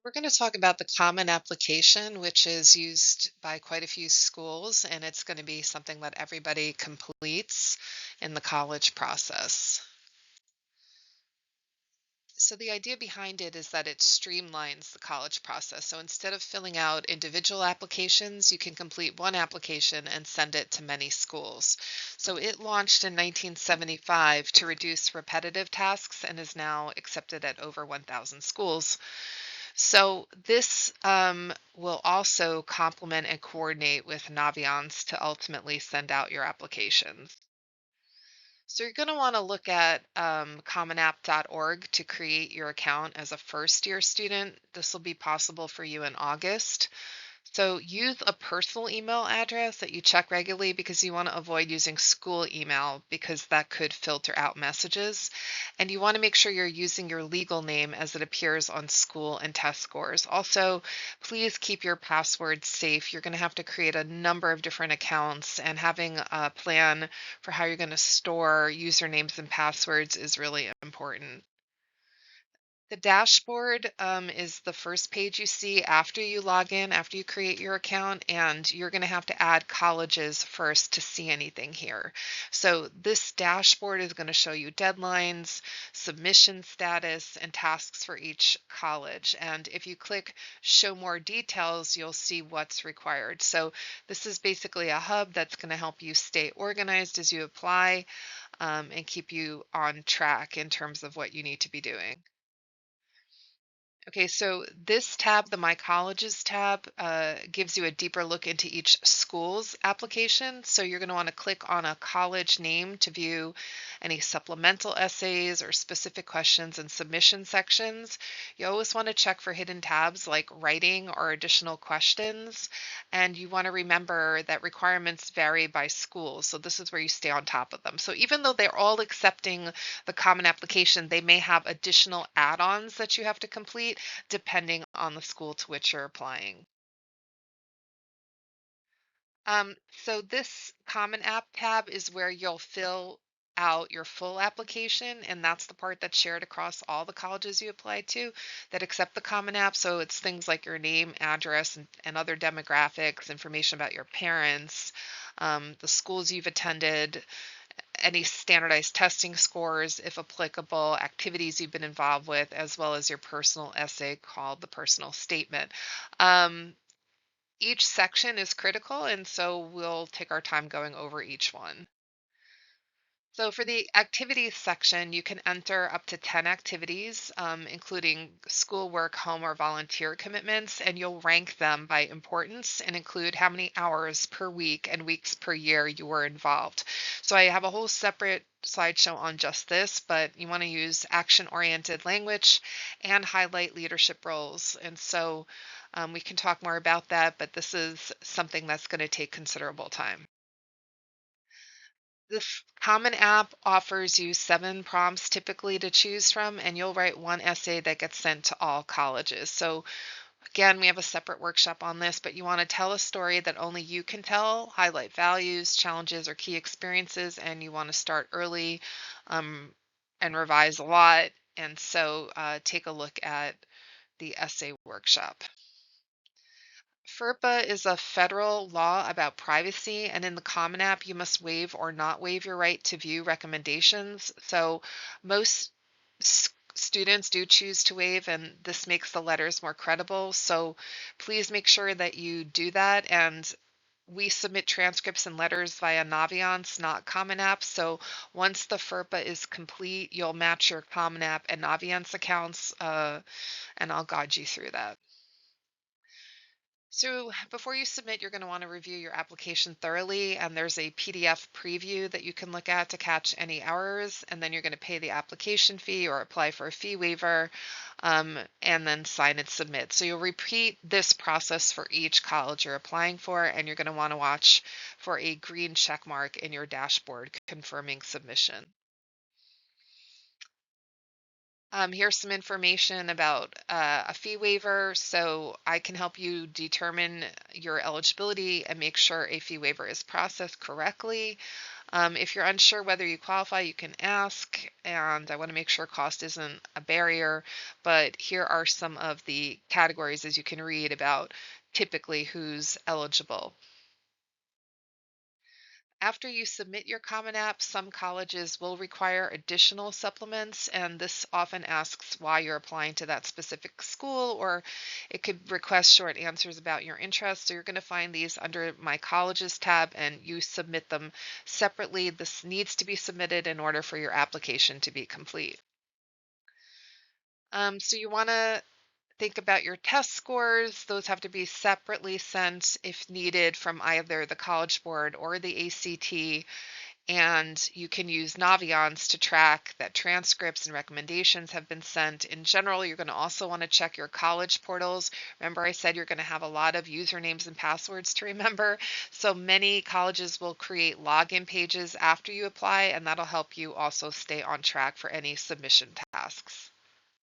We're going to talk about the Common Application, which is used by quite a few schools, and it's going to be something that everybody completes in the college process. So the idea behind it is that it streamlines the college process. So instead of filling out individual applications, you can complete one application and send it to many schools. So it launched in 1975 to reduce repetitive tasks and is now accepted at over 1,000 schools. So this will also complement and coordinate with Naviance to ultimately send out your applications. So you're going to want to look at commonapp.org to create your account as a first year student. This will be possible for you in August. So use a personal email address that you check regularly because you want to avoid using school email because that could filter out messages. And you want to make sure you're using your legal name as it appears on school and test scores. Also, please keep your passwords safe. You're going to have to create a number of different accounts, and having a plan for how you're going to store usernames and passwords is really important. The dashboard is the first page you see after you log in, after you create your account, and you're going to have to add colleges first to see anything here. So this dashboard is going to show you deadlines, submission status, and tasks for each college. And if you click show more details, you'll see what's required. So this is basically a hub that's going to help you stay organized as you apply, and keep you on track in terms of what you need to be doing. Okay, so this tab, the My Colleges tab, gives you a deeper look into each school's application. So you're going to want to click on a college name to view any supplemental essays or specific questions and submission sections. You always want to check for hidden tabs like writing or additional questions. And you want to remember that requirements vary by school. So this is where you stay on top of them. So even though they're all accepting the common application, they may have additional add-ons that you have to complete depending on the school to which you're applying. So this Common App tab is where you'll fill out your full application, and that's the part that's shared across all the colleges you apply to that accept the Common App. So it's things like your name, address, and other demographics, information about your parents, the schools you've attended, any standardized testing scores, if applicable, activities you've been involved with, as well as your personal essay called the personal statement. Um, each section is critical, and so we'll take our time going over each one. So for the activities section, you can enter up to 10 activities, including schoolwork, home, or volunteer commitments, and you'll rank them by importance and include how many hours per week and weeks per year you were involved. So I have a whole separate slideshow on just this, but you want to use action-oriented language and highlight leadership roles. And so we can talk more about that, but this is something that's going to take considerable time. This Common App offers you 7 prompts typically to choose from, and you'll write one essay that gets sent to all colleges. So, again, we have a separate workshop on this, but you want to tell a story that only you can tell, highlight values, challenges, or key experiences, and you want to start early, um, and revise a lot. And so, take a look at the essay workshop. FERPA is a federal law about privacy, and in the Common App, you must waive or not waive your right to view recommendations. So most students do choose to waive, and this makes the letters more credible. So please make sure that you do that. And we submit transcripts and letters via Naviance, not Common App. So once the FERPA is complete, you'll match your Common App and Naviance accounts, and I'll guide you through that. So before you submit, you're going to want to review your application thoroughly, and there's a PDF preview that you can look at to catch any errors, and then you're going to pay the application fee or apply for a fee waiver, and then sign and submit. So you'll repeat this process for each college you're applying for, and you're going to want to watch for a green check mark in your dashboard confirming submission. Here's some information about a fee waiver. So I can help you determine your eligibility and make sure a fee waiver is processed correctly. If you're unsure whether you qualify, you can ask, and I want to make sure cost isn't a barrier. But here are some of the categories as you can read about typically who's eligible. After you submit your Common App, some colleges will require additional supplements, and this often asks why you're applying to that specific school, or it could request short answers about your interests. So you're going to find these under My Colleges tab, and you submit them separately. This needs to be submitted in order for your application to be complete. So you want to think about your test scores. Those have to be separately sent if needed from either the College Board or the ACT. And you can use Naviance to track that transcripts and recommendations have been sent. In general, you're going to also want to check your college portals. Remember, I said you're going to have a lot of usernames and passwords to remember. So many colleges will create login pages after you apply, and that'll help you also stay on track for any submission tasks.